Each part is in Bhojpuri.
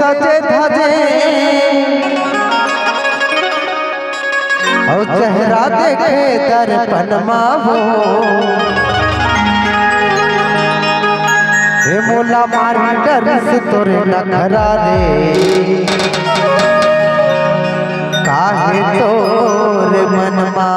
सजे धजे और चेहरा देखे दर्पण मावो हे मोला मारी डरिस तोरे नखरा रे काहे तोरे मनमा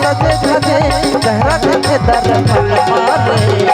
सजे धजे चेहरा देखे दर्पण मारे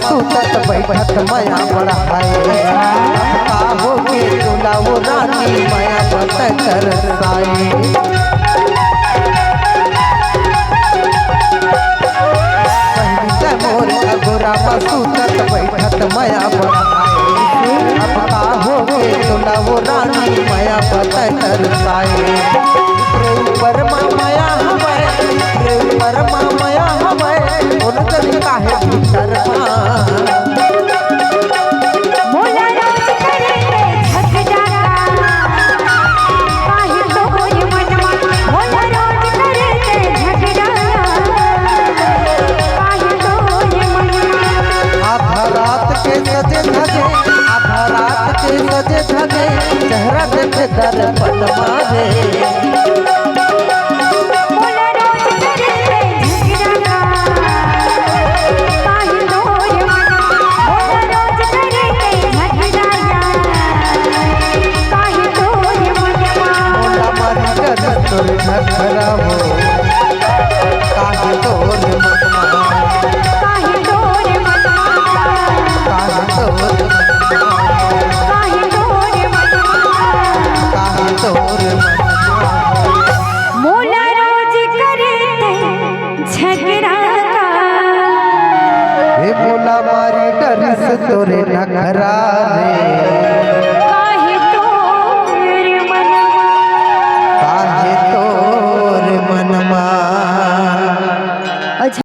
सूतत बैठत माया बढ़ाए हो के तुला वो रानी माया बत कर साए पहले मोर अगोरा सूतत बैठत माया बढ़ाए अब हो के तुला वो रानी माया बत कर साए ऊपर माया हवे ऊपर माया हवे उन कभी काहे भीतर सजे धजे चेहरा देखे दर्पण मारे तोरे नखरा रे।